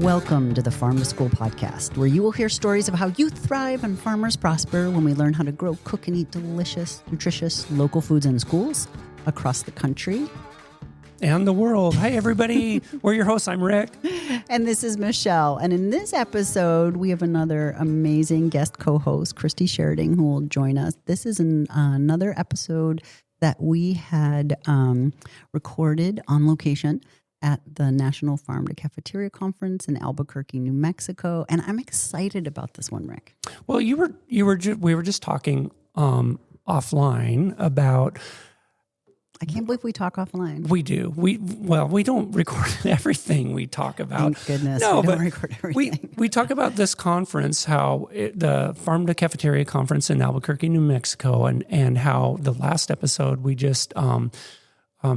Welcome to the Farm to School podcast, where you will hear stories of how youth thrive and farmers prosper when we learn how to grow, cook, and eat delicious, nutritious local foods in schools across the country and the world. Hi, everybody. We're your hosts. I'm Rick. And this is Michelle. And in this episode, we have another amazing guest co-host, Christy Sherding, who will join us. This is another episode that we had recorded on location at the National Farm to Cafeteria Conference in Albuquerque, New Mexico. And I'm excited about this one, Rick. Well, we were just talking offline about. I can't believe we talk offline. We do. We don't record everything we talk about. Thank goodness. No, we don't but record everything. We talk about this conference, the Farm to Cafeteria Conference in Albuquerque, New Mexico, and how the last episode we just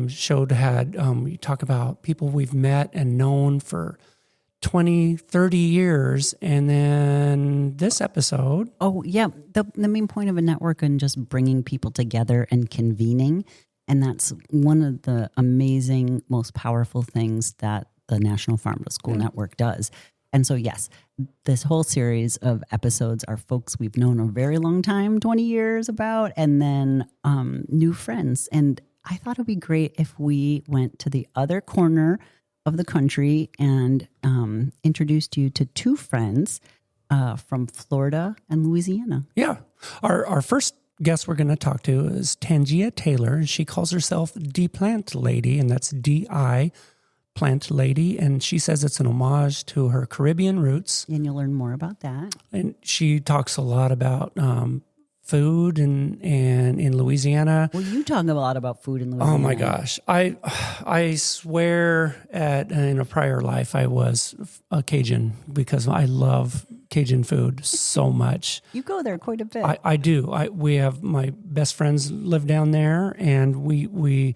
showed we talk about people we've met and known for 20, 30 years. And then this episode. Oh, yeah. The main point of a network and just bringing people together and convening. And that's one of the amazing, most powerful things that the National Farm to School Network does. And so, yes, this whole series of episodes are folks we've known a very long time, 20 years about, and then new friends. And I thought it would be great if we went to the other corner of the country and introduced you to two friends from Florida and Louisiana. Yeah. Our first guest we're going to talk to is Tangia Taylor, and she calls herself Diplantlady, and that's Diplantlady, and she says it's an homage to her Caribbean roots. And you'll learn more about that. And she talks a lot about food and in Louisiana. Well, you talk a lot about food in Louisiana. Oh my gosh. I swear in a prior life I was a Cajun because I love Cajun food so much. You go there quite a bit. I do. We have my best friends live down there, and we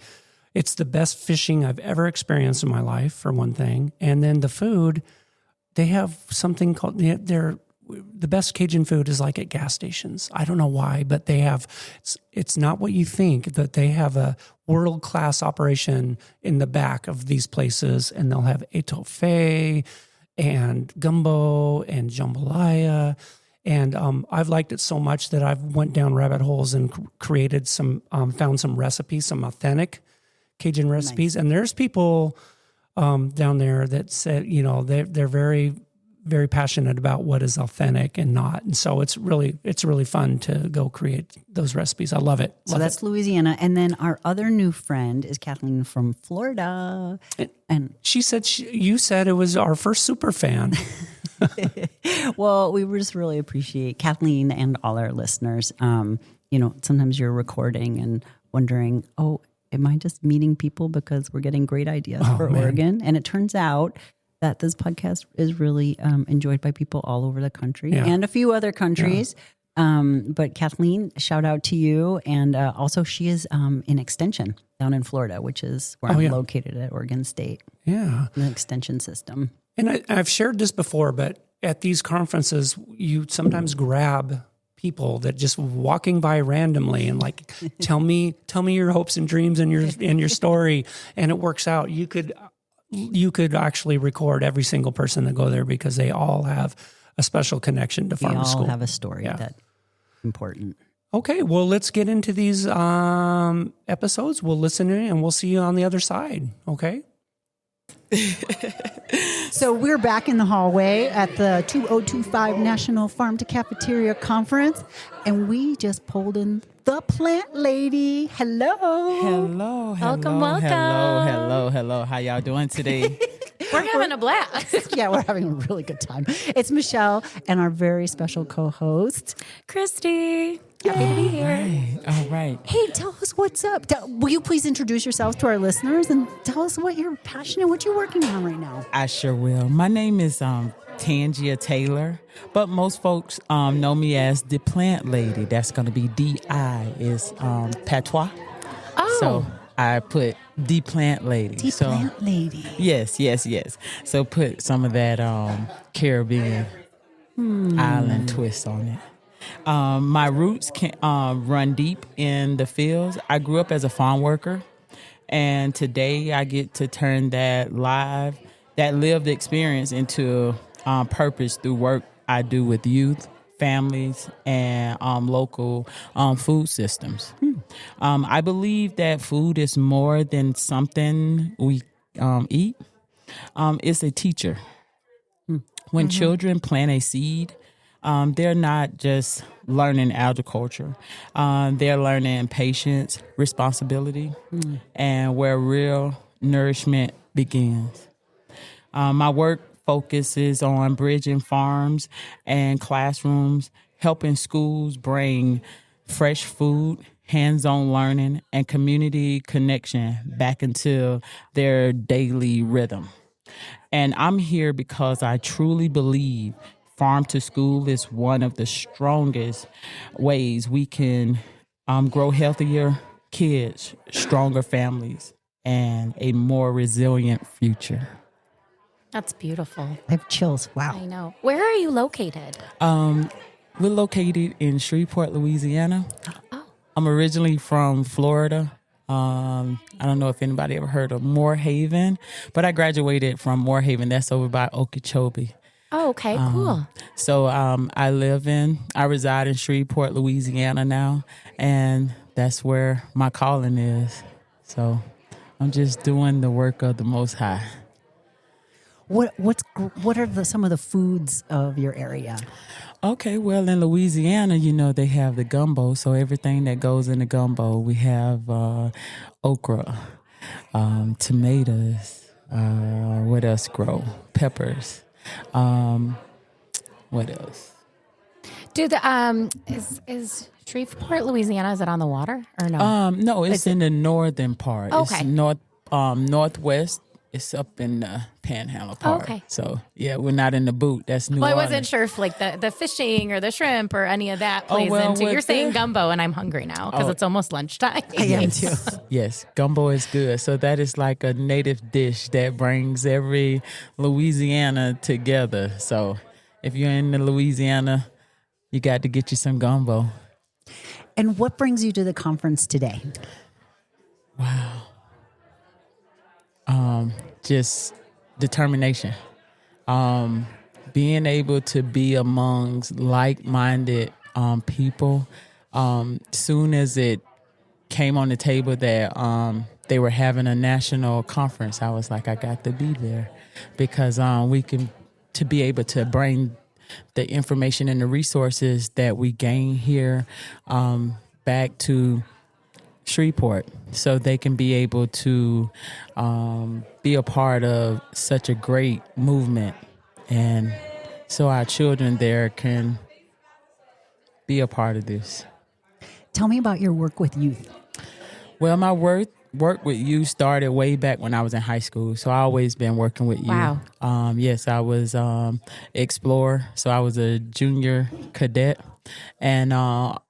it's the best fishing I've ever experienced in my life, for one thing. And then the food, they have something called the best Cajun food is like at gas stations. I don't know why, but they have, it's not what you think, that they have a world-class operation in the back of these places, and they'll have etouffee and gumbo and jambalaya. And I've liked it so much that I've went down rabbit holes and created found some recipes, some authentic Cajun recipes. Nice. And there's people down there that said, they're very, very passionate about what is authentic and not. And so it's really fun to go create those recipes. I love it. So that's Louisiana. And then our other new friend is Kathleen from Florida. And she said, you said it was our first super fan. Well, we just really appreciate Kathleen and all our listeners. Sometimes you're recording and wondering, am I just meeting people because we're getting great ideas for Oregon? And it turns out that this podcast is really enjoyed by people all over the country and a few other countries. Yeah. But Kathleen, shout out to you. And also she is in Extension down in Florida, which is where I'm located at Oregon State. Yeah. The Extension system. And I've shared this before, but at these conferences, you sometimes grab people that just walking by randomly and like, tell me your hopes and dreams and your story. And it works out. You could actually record every single person that go there because they all have a special connection to farm school. They all have a story that's important. Okay, well, let's get into these episodes. We'll listen in and we'll see you on the other side, okay? So we're back in the hallway at the 2025 National Farm to Cafeteria Conference, and we just pulled in the Plant Lady. Hello. Hello. Welcome. Hello. How y'all doing today? We're having a blast. Yeah, we're having a really good time. It's Michelle and our very special co-host, Christy. Happy to be here. All right. Hey, tell us what's up. Will you please introduce yourselves to our listeners and tell us what you're passionate, what you're working on right now? I sure will. My name is Tangia Taylor, but most folks know me as Diplantlady. That's going to be D-I is patois. Oh. So I put Diplantlady. Diplantlady. Yes. So put some of that Caribbean island twist on it. My roots can run deep in the fields. I grew up as a farm worker, and today I get to turn that live that lived experience into purpose through work I do with youth, families, and local food systems. I believe that food is more than something we eat. It's a teacher. When children plant a seed, they're not just learning agriculture. They're learning patience, responsibility, and where real nourishment begins. My work focuses on bridging farms and classrooms, helping schools bring fresh food, hands-on learning, and community connection back into their daily rhythm. And I'm here because I truly believe farm to school is one of the strongest ways we can grow healthier kids, stronger families, and a more resilient future. That's beautiful. I have chills. Wow. I know. Where are you located? We're located in Shreveport, Louisiana. Oh. I'm originally from Florida. I don't know if anybody ever heard of Moorhaven, but I graduated from Moorhaven. That's over by Okeechobee. Oh, okay, cool. So I reside in Shreveport, Louisiana now, and that's where my calling is. So I'm just doing the work of the Most High. What are some of the foods of your area? Okay, well, in Louisiana, they have the gumbo. So everything that goes in the gumbo, we have okra, tomatoes, what else grow? Peppers. What else? Do the is Shreveport, Louisiana, is it on the water or no? No, it's in the northern part. Okay. It's northwest. It's up in the Panhandle part. Okay. So, yeah, we're not in the boot. That's New Well, I Orleans. wasn't sure if like the fishing or the shrimp or any of that plays into. You're saying gumbo, and I'm hungry now because it's almost lunchtime. I am too. Yes, gumbo is good. So that is like a native dish that brings every Louisiana together. So if you're in the Louisiana, you got to get you some gumbo. And what brings you to the conference today? Wow. Just determination. Being able to be amongst like-minded people. Soon as it came on the table that they were having a national conference, I was like, I got to be there because we can to be able to bring the information and the resources that we gain here back to Shreveport so they can be able to be a part of such a great movement, and so our children there can be a part of this. Tell me about your work with youth. Well, my work with youth started way back when I was in high school, so I always been working with youth. Wow. Yes, I was Explorer, so I was a junior cadet, and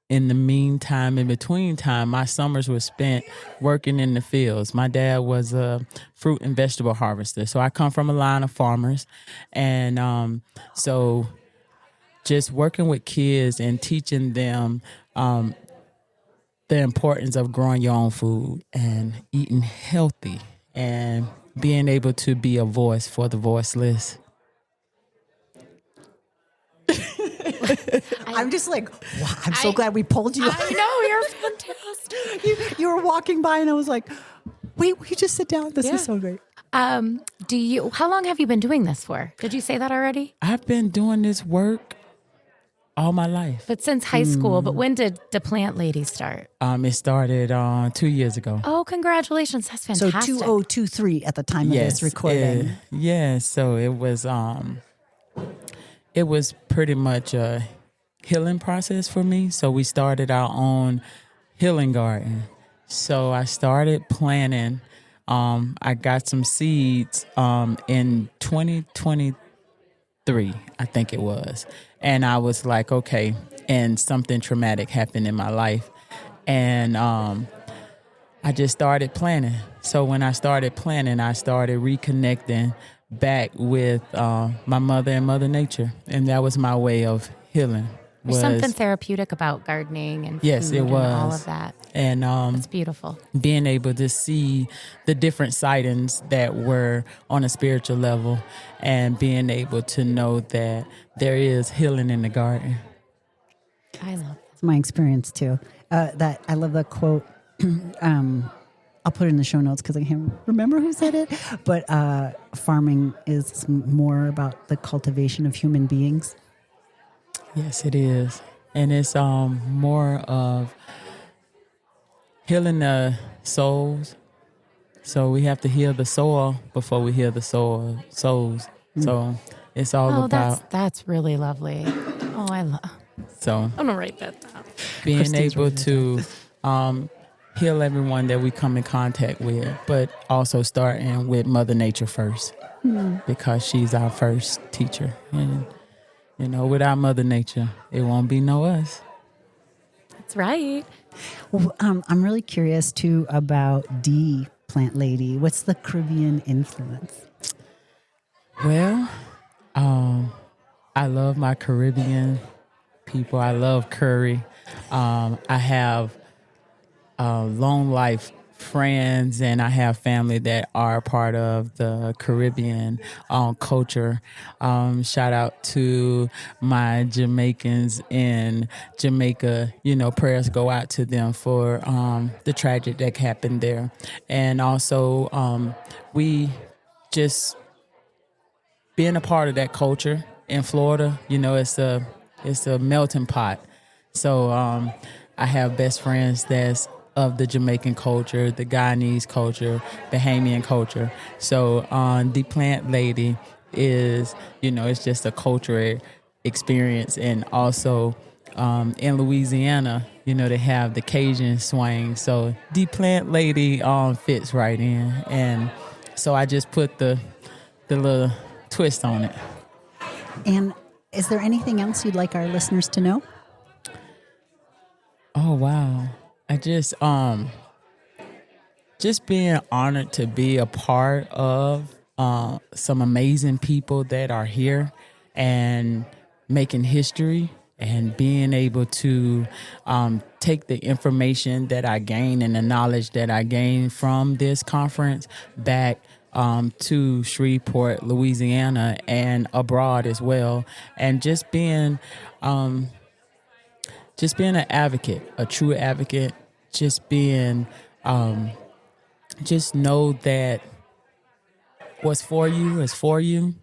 in the meantime, in between time, my summers were spent working in the fields. My dad was a fruit and vegetable harvester, so I come from a line of farmers, and so just working with kids and teaching them the importance of growing your own food and eating healthy and being able to be a voice for the voiceless. I'm just like, wow, I'm so glad we pulled you. I know, you're fantastic. You were walking by and I was like, wait, will you just sit down? This is so great. How long have you been doing this for? Did you say that already? I've been doing this work all my life. But since high school, but when did Diplantlady start? It started 2 years ago. Oh, congratulations. That's So fantastic. 2023 at the time of this recording. So it was pretty much a healing process for me. So we started our own healing garden. So I started planting. I got some seeds in 2023, I think it was. And I was like, okay, and something traumatic happened in my life. And I just started planting. So when I started planting, I started reconnecting back with my mother and Mother Nature. And that was my way of healing. was something therapeutic about gardening and yes, food it was and all of that. And It's beautiful. being able to see the different sightings that were on a spiritual level, and being able to know that there is healing in the garden. I love it. It's my experience too. That I love the quote. I'll put it in the show notes because I can't remember who said it. But farming is more about the cultivation of human beings. Yes, it is. And it's more of healing the souls. So we have to heal the soil before we heal the souls. So it's all about that's really lovely. Oh, I'm gonna write that down. Being Christy's able to heal everyone that we come in contact with, but also starting with Mother Nature first, because she's our first teacher. And without Mother Nature, it won't be no us. That's right. Well, I'm really curious too about Diplantlady. What's the Caribbean influence? Well, I love my Caribbean people. I love curry. I have long life friends, and I have family that are part of the Caribbean culture. Shout out to my Jamaicans in Jamaica. Prayers go out to them for the tragic that happened there. And also we just being a part of that culture in Florida, it's a melting pot. So I have best friends that's of the Jamaican culture, the Guyanese culture, Bahamian culture. So Diplantlady is, it's just a cultural experience. And also in Louisiana, they have the Cajun swing. So Diplantlady fits right in. And so I just put the little twist on it. And is there anything else you'd like our listeners to know? Oh, wow. I just being honored to be a part of some amazing people that are here and making history, and being able to take the information that I gain and the knowledge that I gain from this conference back to Shreveport, Louisiana, and abroad as well, and just being an advocate, a true advocate. Just being, just know that what's for you is for you,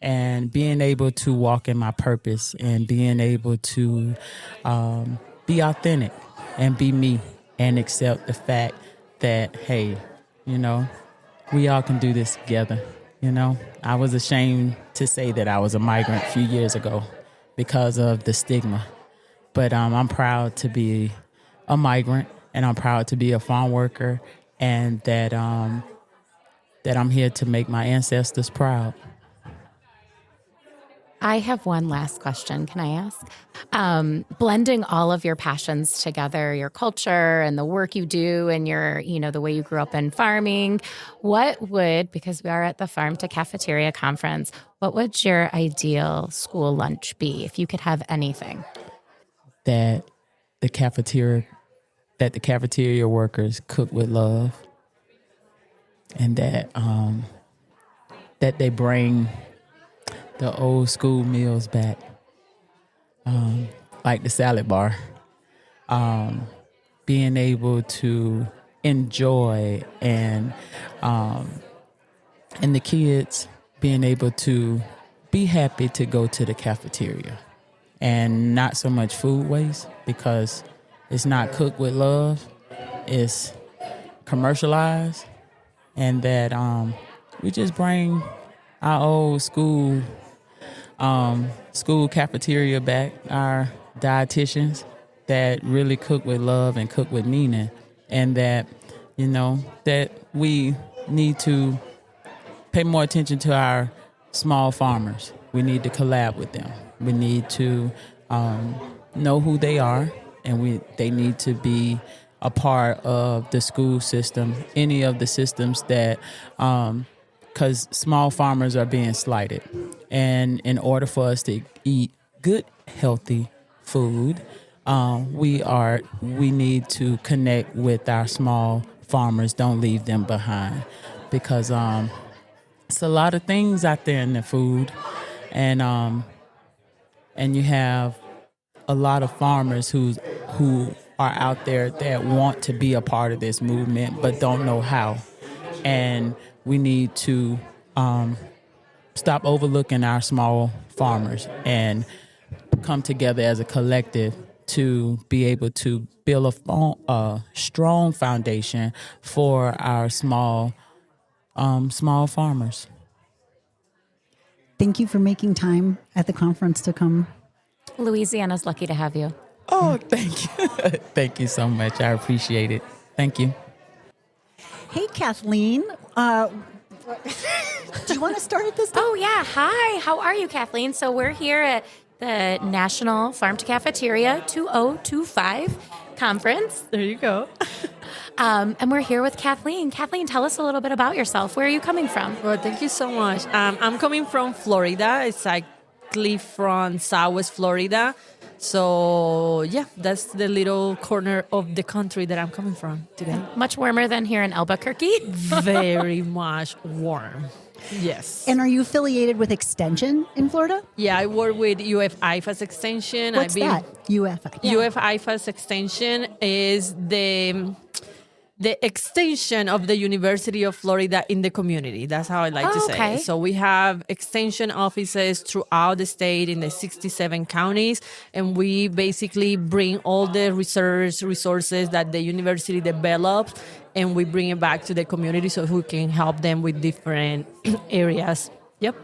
and being able to walk in my purpose, and being able to be authentic and be me, and accept the fact that, hey, we all can do this together. I was ashamed to say that I was a migrant a few years ago because of the stigma, but I'm proud to be a migrant. And I'm proud to be a farm worker, and that I'm here to make my ancestors proud. I have one last question. Can I ask? Blending all of your passions together, your culture and the work you do, and your, the way you grew up in farming, because we are at the Farm to Cafeteria conference, what would your ideal school lunch be if you could have anything? That the cafeteria workers cook with love, and that they bring the old school meals back, like the salad bar. Being able to enjoy, and the kids being able to be happy to go to the cafeteria, and not so much food waste, because it's not cooked with love, it's commercialized, and that we just bring our old school cafeteria back, our dietitians that really cook with love and cook with meaning, and that, that we need to pay more attention to our small farmers. We need to collab with them. We need to know who they are, and they need to be a part of the school system, any of the systems that, because small farmers are being slighted. And in order for us to eat good, healthy food. We need to connect with our small farmers. Don't leave them behind, because it's a lot of things out there in the food, and you have a lot of farmers who are out there that want to be a part of this movement but don't know how. And we need to stop overlooking our small farmers and come together as a collective to be able to build a strong foundation for our small farmers. Thank you for making time at the conference to come. Louisiana's lucky to have you. Oh, thank you. Thank you so much. I appreciate it. Thank you. Hey, Kathleen. Do you want to start at this time? Oh, yeah. Hi. How are you, Kathleen? So we're here at the National Farm to Cafeteria 2025 conference. There you go. And we're here with Kathleen. Kathleen, tell us a little bit about yourself. Where are you coming from? Well, thank you so much. I'm coming from Florida. It's exactly from Southwest Florida. So, yeah, that's the little corner of the country that I'm coming from today. Much warmer than here in Albuquerque. Very much warm. Yes. And are you affiliated with Extension in Florida? Yeah, I work with IFAS Extension. What's that? UFI. IFAS Extension is the extension of the University of Florida in the community. That's how I like to say okay. it. So we have extension offices throughout the state in the 67 counties, and we basically bring all the resources that the university develops, and we bring it back to the community so we can help them with different areas. Yep.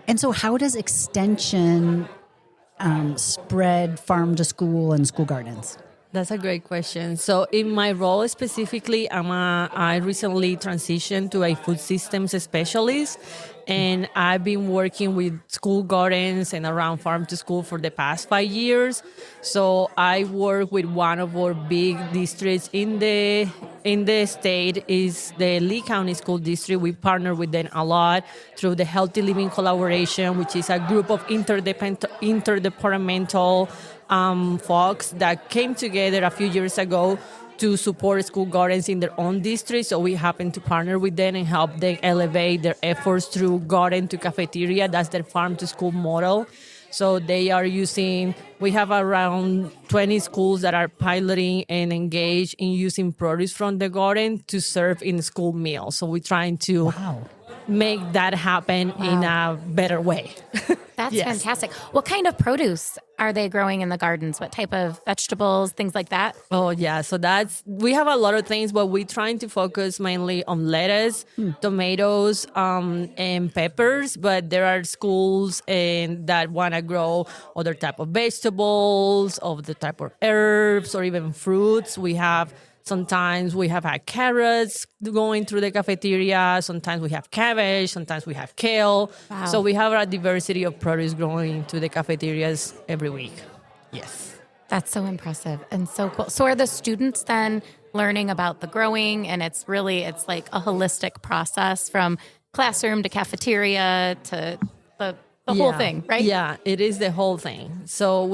And so how does Extension spread farm to school and school gardens? That's a great question. So in my role specifically, I recently transitioned to a food systems specialist, and I've been working with school gardens and around farm to school for the past 5 years. So I work with one of our big districts in the state is the Lee County School District. We partner with them a lot through the Healthy Living Collaboration, which is a group of interdepartmental folks that came together a few years ago to support school gardens in their own district. So we happen to partner with them and help them elevate their efforts through garden to cafeteria. That's their farm to school model. So they are we have around 20 schools that are piloting and engaged in using produce from the garden to serve in school meals. So we're trying to make that happen in a better way. That's Yes. fantastic. What kind of produce are they growing in the gardens? What type of vegetables, things like that? Oh, yeah. So we have a lot of things, but we're trying to focus mainly on lettuce, tomatoes, and peppers. But there are schools that want to grow other type of vegetables, other type of herbs, or even fruits. Sometimes we have had carrots going through the cafeteria. Sometimes we have cabbage. Sometimes we have kale. Wow. So we have a diversity of produce growing to the cafeterias every week. Yes. That's so impressive and so cool. So are the students then learning about the growing, and it's like a holistic process from classroom to cafeteria to the whole thing, right? Yeah, it is the whole thing. So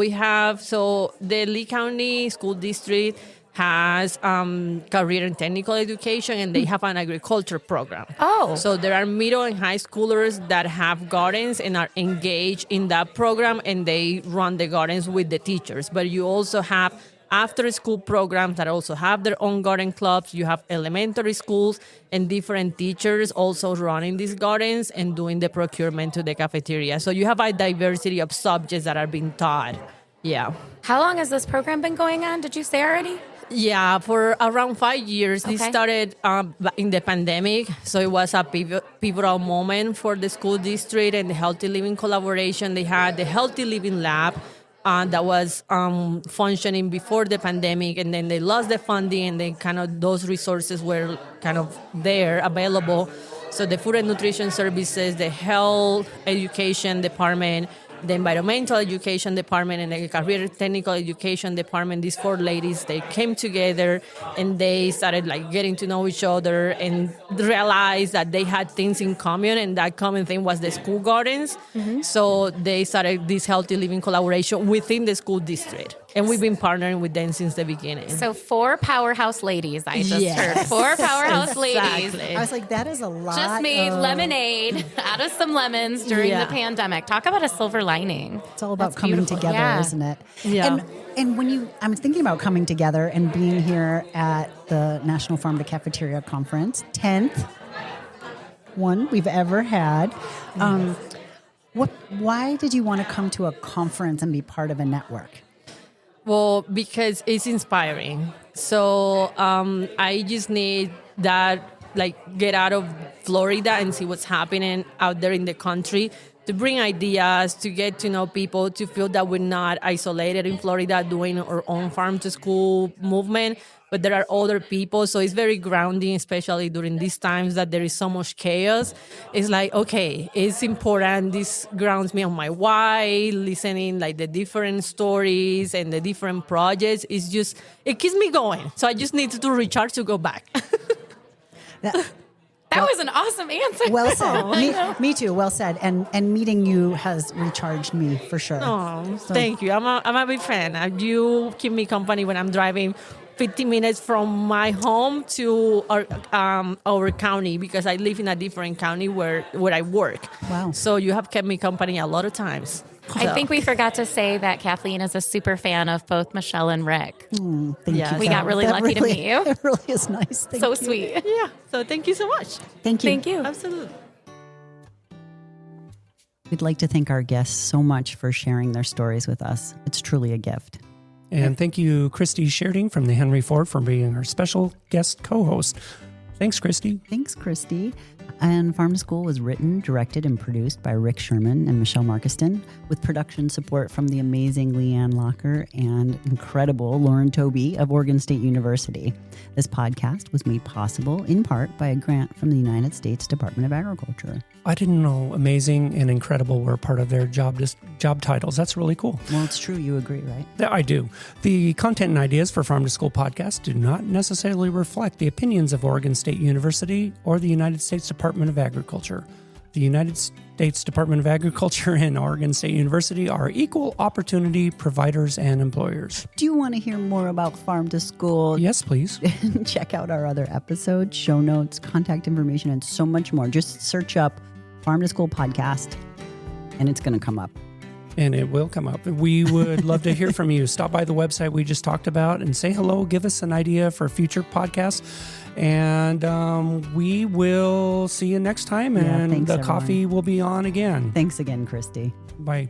the Lee County School District has career and technical education, and they have an agriculture program. Oh. So there are middle and high schoolers that have gardens and are engaged in that program, and they run the gardens with the teachers. But you also have after-school programs that also have their own garden clubs. You have elementary schools and different teachers also running these gardens and doing the procurement to the cafeteria. So you have a diversity of subjects that are being taught. Yeah. How long has this program been going on? Did you say already? Yeah, for around 5 years. This Okay. started in the pandemic, so it was a pivotal moment for the school district and the Healthy Living Collaboration. They had the Healthy Living Lab that was functioning before the pandemic, and then they lost the funding, and then those resources were there, available. So the Food and Nutrition Services, the Health Education Department, the environmental education department and the career technical education department, these 4 ladies, they came together and they started like getting to know each other and realized that they had things in common, and that common thing was the school gardens. So they started this healthy living collaboration within the school district. And we've been partnering with them since the beginning. So 4 powerhouse ladies, I just heard. 4 powerhouse ladies. I was like, that is a lot. Just made lemonade out of some lemons during the pandemic. Talk about a silver lining. It's all about That's coming beautiful. together, Yeah. isn't it? Yeah. And when I'm thinking about coming together and being here at the National Farm to Cafeteria Conference, 10th one we've ever had. Why did you want to come to a conference and be part of a network? Well, because it's inspiring. So I just need that, like, get out of Florida and see what's happening out there in the country, to bring ideas, to get to know people, to feel that we're not isolated in Florida doing our own farm to school movement, but there are other people. So it's very grounding, especially during these times that there is so much chaos. It's like, okay, it's important. This grounds me on my why, listening like the different stories and the different projects. It's just, it keeps me going. So I just need to recharge to go back. That was an awesome answer. Well said. Me too. Well said. And meeting you has recharged me for sure. Oh, thank you. I'm a big fan. You keep me company when I'm driving 50 minutes from my home to our county, because I live in a different county where I work. Wow. So you have kept me company a lot of times. I think we forgot to say that Kathleen is a super fan of both Michelle and Rick. Thank Yeah. you. We got really lucky to meet you. It really is nice. Thank So you. sweet. Yeah. So thank you so much. Thank you. Thank you. Absolutely. We'd like to thank our guests so much for sharing their stories with us. It's truly a gift. And thank you, Christy Sherding from the Henry Ford, for being our special guest co-host. Thanks, Christy. Thanks, Christy. And Farm to School was written, directed, and produced by Rick Sherman and Michelle Markiston, with production support from the amazing Leanne Locker and incredible Lauren Toby of Oregon State University. This podcast was made possible in part by a grant from the United States Department of Agriculture. I didn't know amazing and incredible were part of their job titles. That's really cool. Well, it's true. You agree, right? Yeah, I do. The content and ideas for Farm to School podcast do not necessarily reflect the opinions of Oregon State University or the United States Department of Agriculture. The United States Department of Agriculture and Oregon State University are equal opportunity providers and employers. Do you want to hear more about Farm to School? Yes, please. Check out our other episodes, show notes, contact information, and so much more. Just search up Farm to School podcast, and it's going to come up. And it will come up. We would love to hear from you. Stop by the website we just talked about and say hello. Give us an idea for future podcasts. And we will see you next time. And thanks, the everyone. coffee will be on again. Thanks again, Christy. Bye.